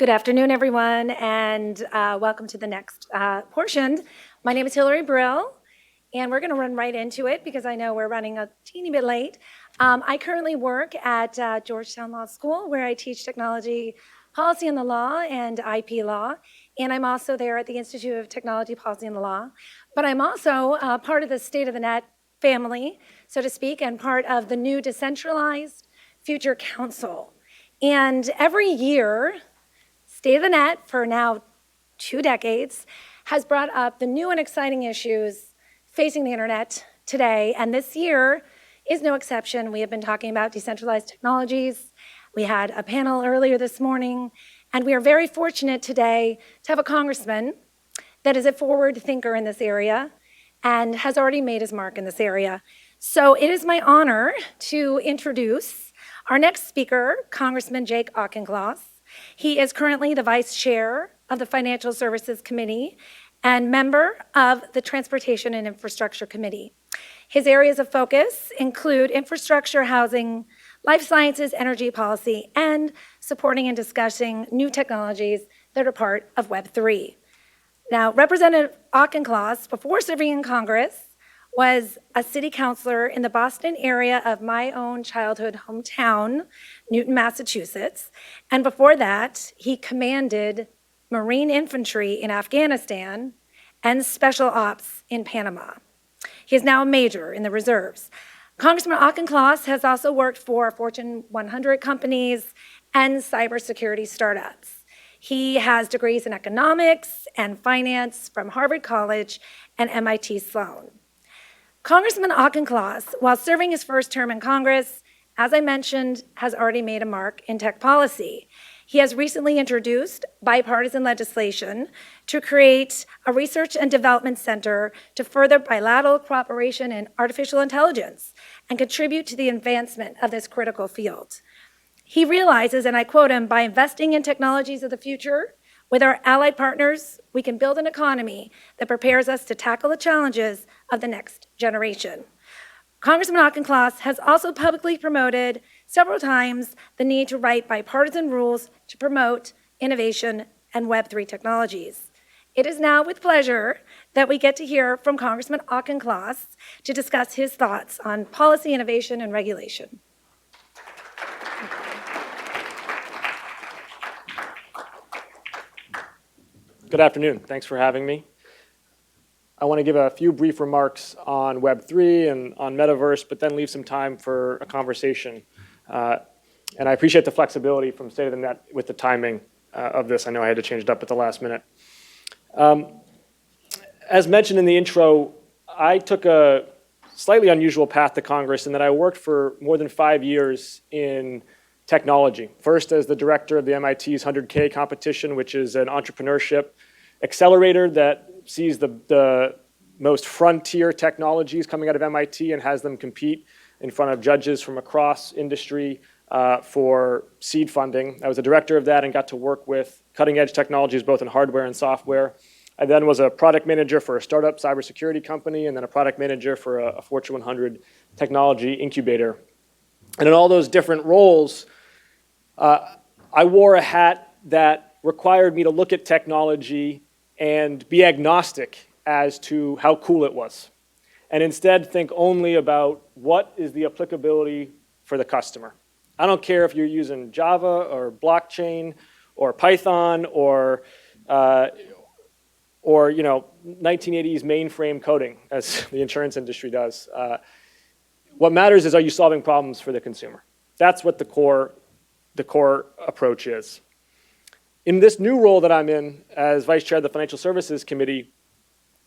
Good afternoon, everyone, and welcome to the next portion. My name is Hillary Brill, and we're going to run right into it because I know we're running a teeny bit late. I currently work at Georgetown Law School, where I teach technology policy and the law and IP law, and I'm also there at the Institute of Technology Policy and the Law. But I'm also part of the State of the Net family, so to speak, and part of the new Decentralized Future Council. And every year, State of the Net, for now 2 decades, has brought up the new and exciting issues facing the internet today. And this year is no exception. We have been talking about decentralized technologies. We had a panel earlier this morning, and we are very fortunate today to have a congressman that is a forward thinker in this area and has already made his mark in this area. So it is my honor to introduce our next speaker, Congressman Jake Auchincloss. He is currently the Vice Chair of the Financial Services Committee and member of the Transportation and Infrastructure Committee. His areas of focus include infrastructure, housing, life sciences, energy policy, and supporting and discussing new technologies that are part of Web3. Now, Representative Auchincloss, before serving in Congress, was a city councilor in the Boston area of my own childhood hometown, Newton, Massachusetts. And before that, he commanded Marine infantry in Afghanistan and special ops in Panama. He is now a major in the reserves. Congressman Auchincloss has also worked for Fortune 100 companies and cybersecurity startups. He has degrees in economics and finance from Harvard College and MIT Sloan. Congressman Auchincloss, while serving his first term in Congress, as I mentioned, has already made a mark in tech policy. He has recently introduced bipartisan legislation to create a research and development center to further bilateral cooperation in artificial intelligence and contribute to the advancement of this critical field. He realizes, and I quote him, "By investing in technologies of the future, with our allied partners, we can build an economy that prepares us to tackle the challenges of the next generation." Congressman Auchincloss has also publicly promoted several times the need to write bipartisan rules to promote innovation and Web3 technologies. It is now with pleasure that we get to hear from Congressman Auchincloss to discuss his thoughts on policy, innovation, and regulation. Good afternoon. Thanks for having me. I want to give a few brief remarks on Web3 and on Metaverse, but then leave some time for a conversation. And I appreciate the flexibility from State of the Net with the timing of this. I know I had to change it up at the last minute. As mentioned in the intro, I took a slightly unusual path to Congress in that I worked for more than 5 years in technology. First as the director of the MIT's 100K competition, which is an entrepreneurship accelerator that sees the most frontier technologies coming out of MIT and has them compete in front of judges from across industry for seed funding. I was a director of that and got to work with cutting edge technologies both in hardware and software. I then was a product manager for a startup cybersecurity company and then a product manager for a Fortune 100 technology incubator. And in all those different roles, I wore a hat that required me to look at technology and be agnostic as to how cool it was, and instead think only about what is the applicability for the customer. I don't care if you're using Java or blockchain or Python or 1980s mainframe coding, as the insurance industry does. What matters is, are you solving problems for the consumer? That's what the core approach is. In this new role that I'm in as Vice Chair of the Financial Services Committee,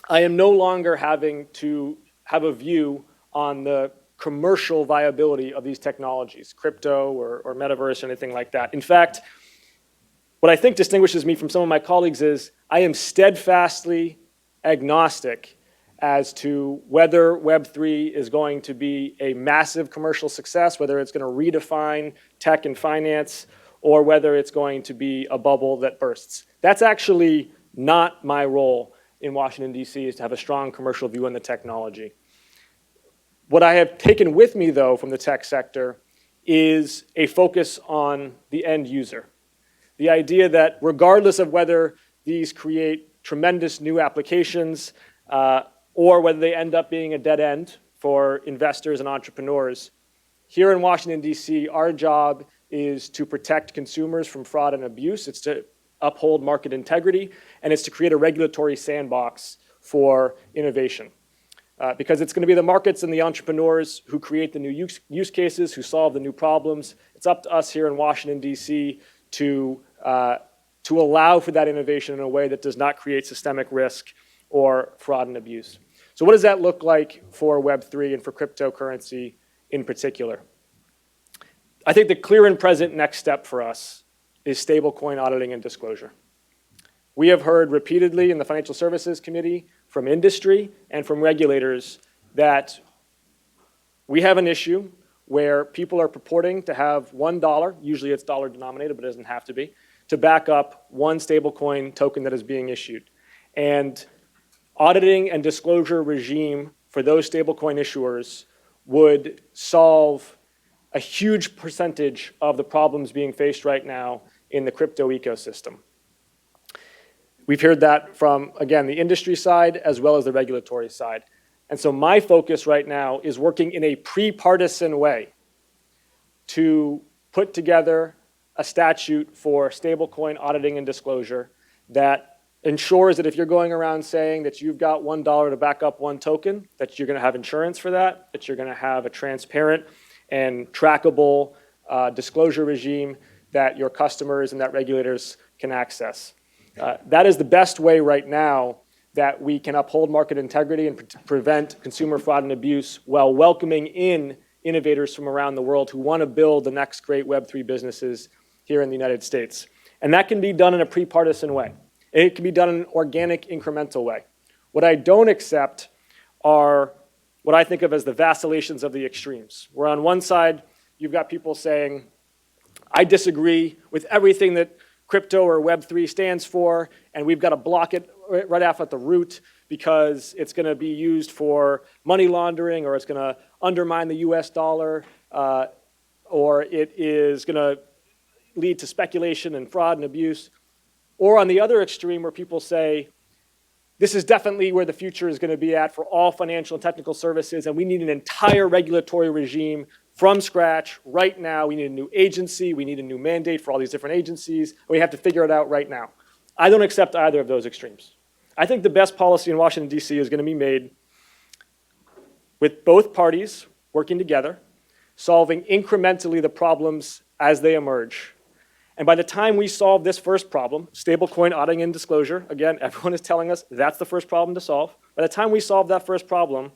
I am no longer having to have a view on the commercial viability of these technologies, crypto or metaverse or anything like that. In fact, what I think distinguishes me from some of my colleagues is I am steadfastly agnostic as to whether Web3 is going to be a massive commercial success, whether it's going to redefine tech and finance, or whether it's going to be a bubble that bursts. That's actually not my role in Washington, D.C., is to have a strong commercial view on the technology. What I have taken with me, though, from the tech sector is a focus on the end user. The idea that regardless of whether these create tremendous new applications or whether they end up being a dead end for investors and entrepreneurs, here in Washington, D.C., our job is to protect consumers from fraud and abuse. It's to uphold market integrity, and it's to create a regulatory sandbox for innovation. Because it's going to be the markets and the entrepreneurs who create the new use cases, who solve the new problems. It's up to us here in Washington, D.C. to allow for that innovation in a way that does not create systemic risk or fraud and abuse. So what does that look like for Web3 and for cryptocurrency in particular? I think the clear and present next step for us is stablecoin auditing and disclosure. We have heard repeatedly in the Financial Services Committee from industry and from regulators that we have an issue where people are purporting to have $1, usually it's dollar denominated, but it doesn't have to be, to back up one stablecoin token that is being issued. And auditing and disclosure regime for those stablecoin issuers would solve a huge percentage of the problems being faced right now in the crypto ecosystem. We've heard that from, again, the industry side as well as the regulatory side. And so my focus right now is working in a pre-partisan way to put together a statute for stablecoin auditing and disclosure that ensures that if you're going around saying that you've got $1 to back up one token, that you're going to have insurance for that, that you're going to have a transparent and trackable disclosure regime that your customers and that regulators can access. That is the best way right now that we can uphold market integrity and prevent consumer fraud and abuse while welcoming in innovators from around the world who want to build the next great Web3 businesses here in the United States. And that can be done in a pre-partisan way. It can be done in an organic, incremental way. What I don't accept are what I think of as the vacillations of the extremes, where on one side, you've got people saying, I disagree with everything that crypto or Web3 stands for, and we've got to block it right off at the root because it's going to be used for money laundering, or it's going to undermine the US dollar, or it is going to lead to speculation and fraud and abuse. Or on the other extreme where people say, this is definitely where the future is going to be at for all financial and technical services, and we need an entire regulatory regime from scratch right now. We need a new agency. We need a new mandate for all these different agencies. We have to figure it out right now. I don't accept either of those extremes. I think the best policy in Washington, D.C. is going to be made with both parties working together, solving incrementally the problems as they emerge. And by the time we solve this first problem, stablecoin auditing and disclosure, again, everyone is telling us that's the first problem to solve. By the time we solve that first problem,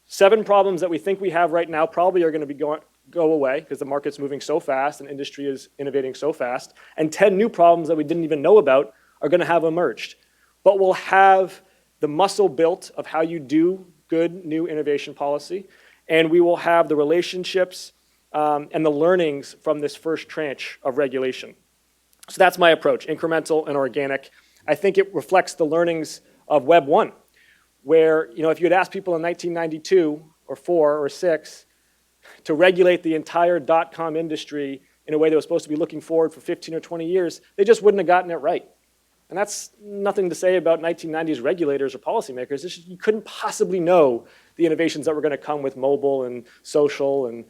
7 problems that we think we have right now probably are going to go away because the market's moving so fast and industry is innovating so fast. And 10 new problems that we didn't even know about are going to have emerged. But we'll have the muscle built of how you do good new innovation policy, and we will have the relationships and the learnings from this first tranche of regulation. So that's my approach, incremental and organic. I think it reflects the learnings of Web 1, where if you had asked people in 1992 or 4 or 6 to regulate the entire dot-com industry in a way that was supposed to be looking forward for 15 or 20 years, they just wouldn't have gotten it right. And that's nothing to say about 1990s regulators or policymakers. It's just, you couldn't possibly know the innovations that were going to come with mobile and social and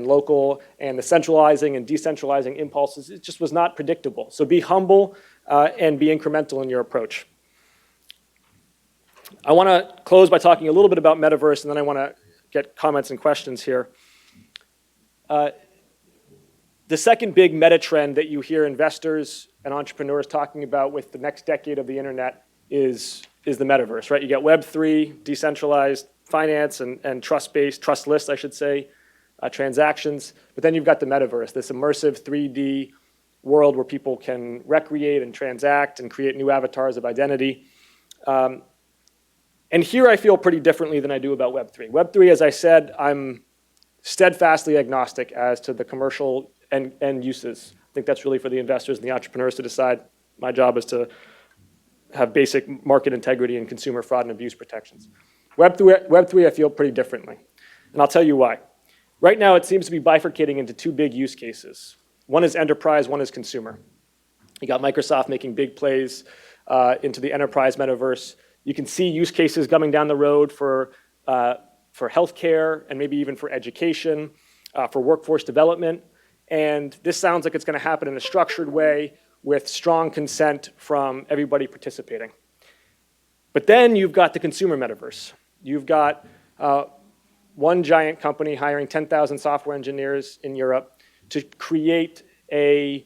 local and the centralizing and decentralizing impulses. It just was not predictable. So be humble and be incremental in your approach. I want to close by talking a little bit about metaverse, and then I want to get comments and questions here. The second big meta trend that you hear investors and entrepreneurs talking about with the next decade of the internet is the metaverse, right? You get Web3, decentralized finance and trust-based, trustless, I should say, transactions. But then you've got the metaverse, this immersive 3D world where people can recreate and transact and create new avatars of identity. And here I feel pretty differently than I do about Web3. Web3, as I said, I'm steadfastly agnostic as to the commercial end uses. I think that's really for the investors and the entrepreneurs to decide. My job is to have basic market integrity and consumer fraud and abuse protections. Web3 I feel pretty differently, and I'll tell you why. Right now, it seems to be bifurcating into 2 big use cases. One is enterprise, one is consumer. You got Microsoft making big plays into the enterprise metaverse. You can see use cases coming down the road for healthcare and maybe even for education, for workforce development. And this sounds like it's going to happen in a structured way with strong consent from everybody participating. But then you've got the consumer metaverse. You've got one giant company hiring 10,000 software engineers in Europe to create an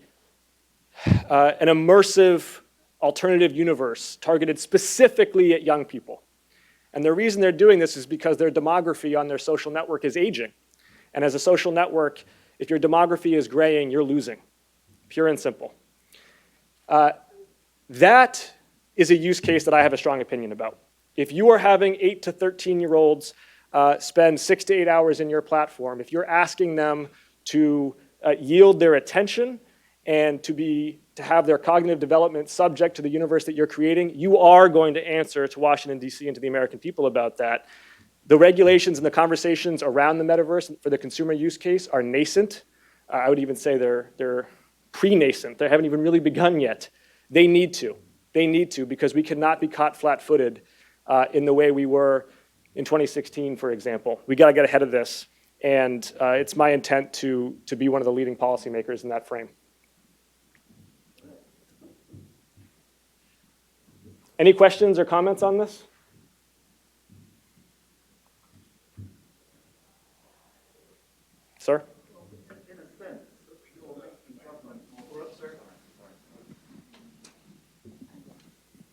immersive alternative universe targeted specifically at young people. And the reason they're doing this is because their demography on their social network is aging. And as a social network, if your demography is graying, you're losing, pure and simple. That is a use case that I have a strong opinion about. If you are having 8 to 13-year-olds spend 6 to 8 hours in your platform, if you're asking them to yield their attention and to have their cognitive development subject to the universe that you're creating, you are going to answer to Washington, D.C. and to the American people about that. The regulations and the conversations around the metaverse for the consumer use case are nascent. I would even say they're pre-nascent. They haven't even really begun yet. They need to. They need to, because we cannot be caught flat-footed in the way we were in 2016, for example. We got to get ahead of this, and it's my intent to be one of the leading policymakers in that frame. Any questions or comments on this? Sir?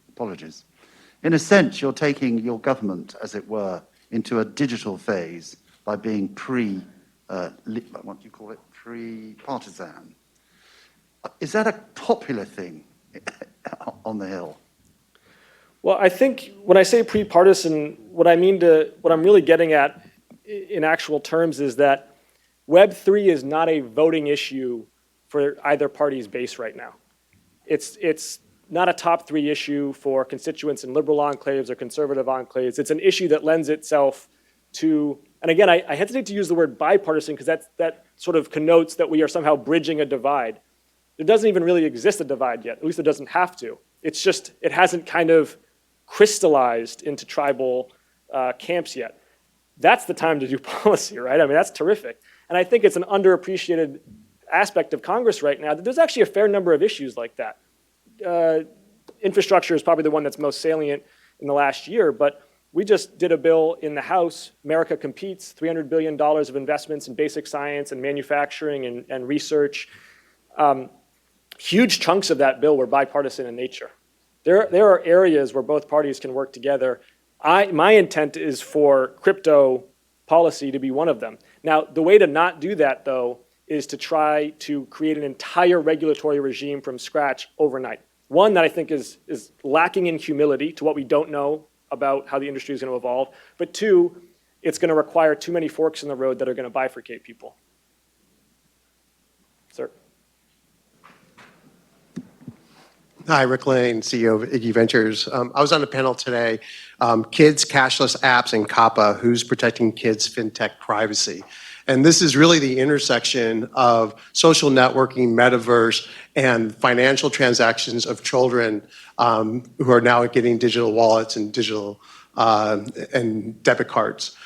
Apologies. In a sense, you're taking your government, as it were, into a digital phase by being what do you call it, pre-partisan. Is that a popular thing on the Hill? Well, I think when I say pre-partisan, what I'm really getting at in actual terms is that Web3 is not a voting issue for either party's base right now. It's not a top 3 issue for constituents in liberal enclaves or conservative enclaves. It's an issue that lends itself to, and again, I hesitate to use the word bipartisan because that sort of connotes that we are somehow bridging a divide. There doesn't even really exist a divide yet, at least it doesn't have to. It's just, it hasn't kind of crystallized into tribal camps yet. That's the time to do policy, right? I mean, that's terrific. And I think it's an underappreciated aspect of Congress right now that there's actually a fair number of issues like that. Infrastructure is probably the one that's most salient in the last year, but we just did a bill in the House, America Competes, $300 billion of investments in basic science and manufacturing and research. Huge chunks of that bill were bipartisan in nature. There are areas where both parties can work together. My intent is for crypto policy to be one of them. Now, the way to not do that, though, is to try to create an entire regulatory regime from scratch overnight. One that I think is lacking in humility to what we don't know about how the industry is going to evolve. But two, it's going to require too many forks in the road that are going to bifurcate people. Sir. Hi, Rick Lane, CEO of Iggy Ventures. I was on a panel today, Kids, Cashless Apps, and COPPA, Who's Protecting Kids' FinTech Privacy? And this is really the intersection of social networking, metaverse, and financial transactions of children who are now getting digital wallets and digital and debit cards.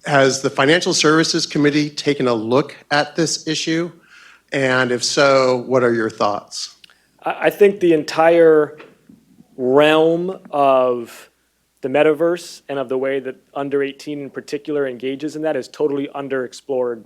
Has the Financial Services Committee taken a look at this issue? And if so, what are your thoughts? I think the entire realm of the metaverse and of the way that under 18 in particular engages in that is totally underexplored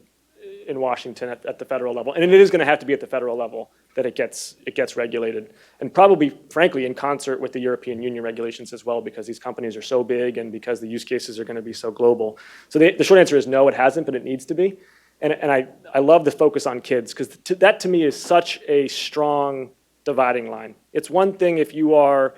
in Washington at the federal level. And it is going to have to be at the federal level that it gets regulated. And probably, frankly, in concert with the European Union regulations as well, because these companies are so big and because the use cases are going to be so global. So the short answer is no, it hasn't, but it needs to be. And I love the focus on kids, because that to me is such a strong dividing line. It's one thing if you are,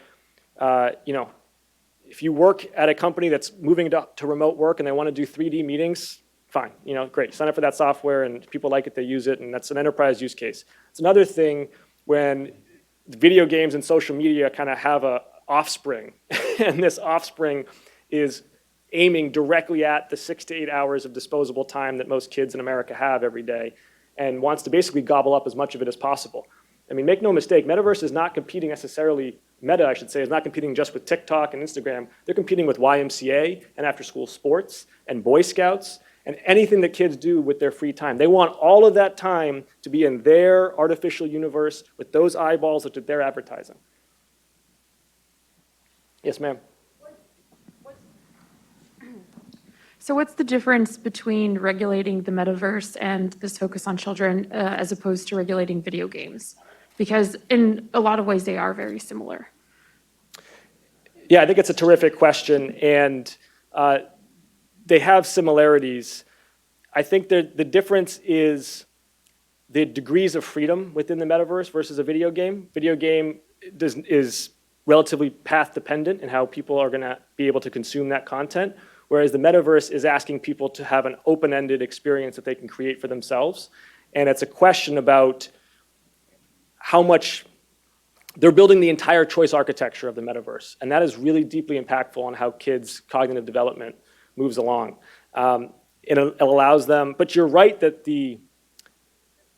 if you work at a company that's moving to remote work and they want to do 3D meetings, fine, great. Sign up for that software and people like it, they use it, and that's an enterprise use case. It's another thing when video games and social media kind of have a offspring, and this offspring is aiming directly at the 6 to 8 hours of disposable time that most kids in America have every day. and wants to basically gobble up as much of it as possible. I mean, make no mistake, Metaverse is not competing necessarily, Meta, I should say, is not competing just with TikTok and Instagram. They're competing with YMCA and after-school sports and Boy Scouts and anything that kids do with their free time. They want all of that time to be in their artificial universe with those eyeballs that they're advertising. Yes, ma'am. So what's the difference between regulating the metaverse and this focus on children as opposed to regulating video games? Because in a lot of ways, they are very similar. Yeah, I think it's a terrific question, and they have similarities. I think the difference is the degrees of freedom within the metaverse versus a video game. Video game is relatively path dependent in how people are going to be able to consume that content, whereas the metaverse is asking people to have an open-ended experience that they can create for themselves. And it's a question about how much they're building the entire choice architecture of the metaverse. And that is really deeply impactful on how kids' cognitive development moves along. It allows them, but you're right that the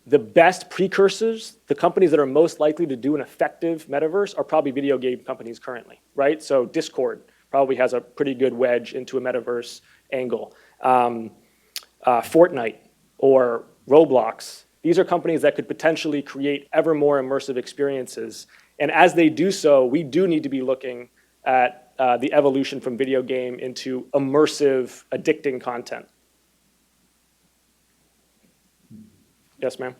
best precursors, the companies that are most likely to do an effective metaverse are probably video game companies currently, right? So Discord probably has a pretty good wedge into a metaverse angle. Fortnite or Roblox, these are companies that could potentially create ever more immersive experiences. And as they do so, we do need to be looking at the evolution from video game into immersive, addicting content. Yes, ma'am.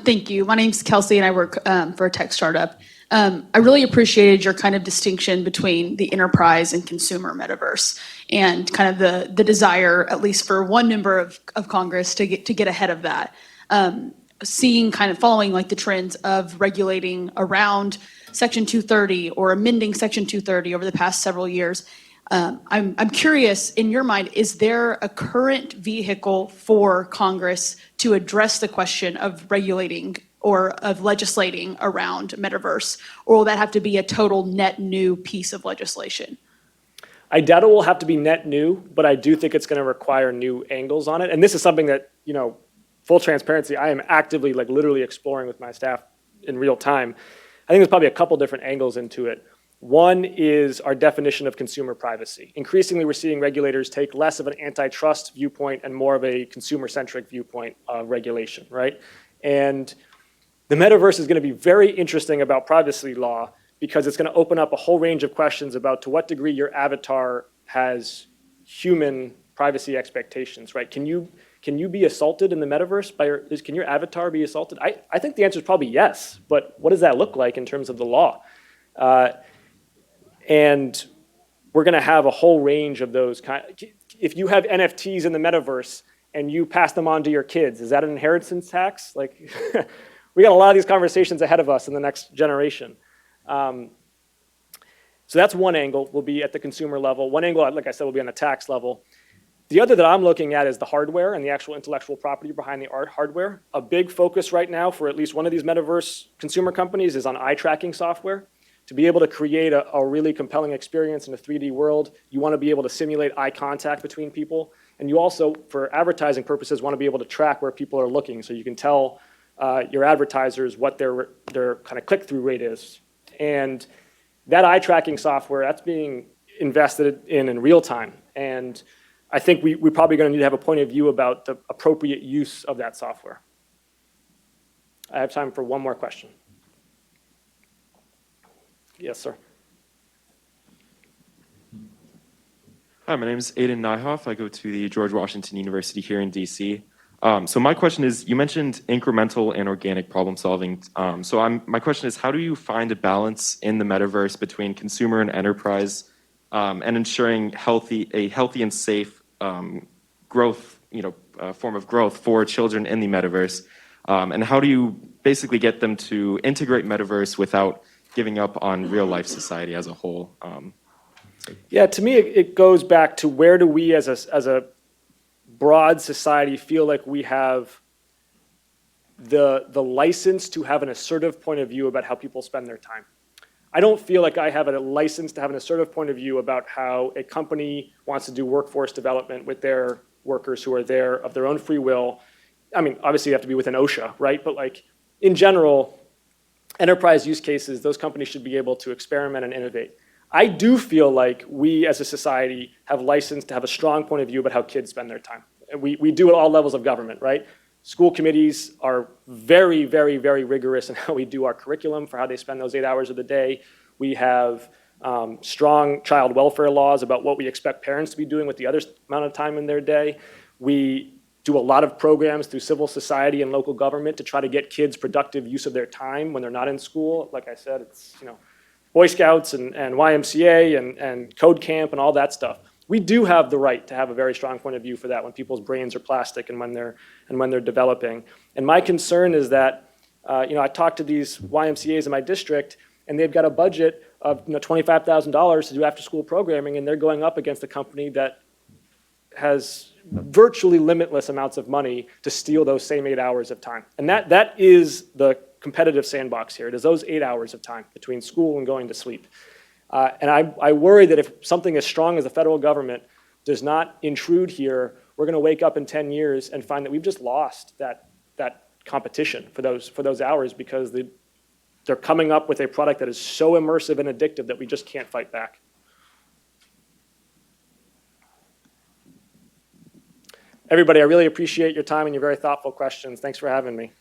Thank you. My name's Kelsey, and I work for a tech startup. I really appreciated your kind of distinction between the enterprise and consumer metaverse, and kind of the desire, at least for one member of Congress, to get ahead of that. Seeing kind of following like the trends of regulating around Section 230 or amending Section 230 over the past several years. I'm curious, in your mind, is there a current vehicle for Congress to address the question of regulating or of legislating around metaverse, or will that have to be a total net new piece of legislation? I doubt it will have to be net new, but I do think it's going to require new angles on it. And this is something that, full transparency, I am actively, like literally exploring with my staff in real time. I think there's probably a couple different angles into it. One is our definition of consumer privacy. Increasingly, we're seeing regulators take less of an antitrust viewpoint and more of a consumer-centric viewpoint of regulation, right? And the metaverse is going to be very interesting about privacy law because it's going to open up a whole range of questions about to what degree your avatar has human privacy expectations, right? Can you be assaulted in the metaverse can your avatar be assaulted? I think the answer is probably yes, but what does that look like in terms of the law? And we're going to have a whole range of those if you have NFTs in the metaverse and you pass them on to your kids, is that an inheritance tax? Like, we got a lot of these conversations ahead of us in the next generation. So that's one angle, will be at the consumer level. One angle, like I said, will be on the tax level. The other that I'm looking at is the hardware and the actual intellectual property behind the hardware. A big focus right now for at least one of these metaverse consumer companies is on eye tracking software. To be able to create a really compelling experience in a 3D world, you want to be able to simulate eye contact between people. And you also, for advertising purposes, want to be able to track where people are looking so you can tell your advertisers what their kind of click-through rate is. And that eye tracking software, that's being invested in real time. And I think we're probably going to need to have a point of view about the appropriate use of that software. I have time for one more question. Yes, sir. Hi, my name is Aiden Nyhoff. I go to the George Washington University here in DC. So my question is, you mentioned incremental and organic problem solving. My question is, how do you find a balance in the metaverse between consumer and enterprise, and ensuring a healthy and safe growth, form of growth for children in the metaverse? And how do you basically get them to integrate metaverse without giving up on real life society as a whole? Yeah, to me, it goes back to where do we as a broad society feel like we have the license to have an assertive point of view about how people spend their time. I don't feel like I have a license to have an assertive point of view about how a company wants to do workforce development with their workers who are there of their own free will. I mean, obviously you have to be within OSHA, right? But like in general, enterprise use cases, those companies should be able to experiment and innovate. I do feel like we as a society have license to have a strong point of view about how kids spend their time. And we do at all levels of government, right? School committees are very, very, very rigorous in how we do our curriculum for how they spend those 8 hours of the day. We have strong child welfare laws about what we expect parents to be doing with the other amount of time in their day. We do a lot of programs through civil society and local government to try to get kids productive use of their time when they're not in school. Like I said, it's, you know, Boy Scouts and YMCA and Code Camp and all that stuff. We do have the right to have a very strong point of view for that when people's brains are plastic and when they're developing. And my concern is that, you know, I talked to these YMCAs in my district, and they've got a budget of, you know, $25,000 to do after-school programming, and they're going up against a company that has virtually limitless amounts of money to steal those same 8 hours of time. And that is the competitive sandbox here. It is those 8 hours of time between school and going to sleep. And I worry that if something as strong as the federal government does not intrude here, we're going to wake up in 10 years and find that we've just lost that competition for those hours because they're coming up with a product that is so immersive and addictive that we just can't fight back. Everybody, I really appreciate your time and your very thoughtful questions. Thanks for having me.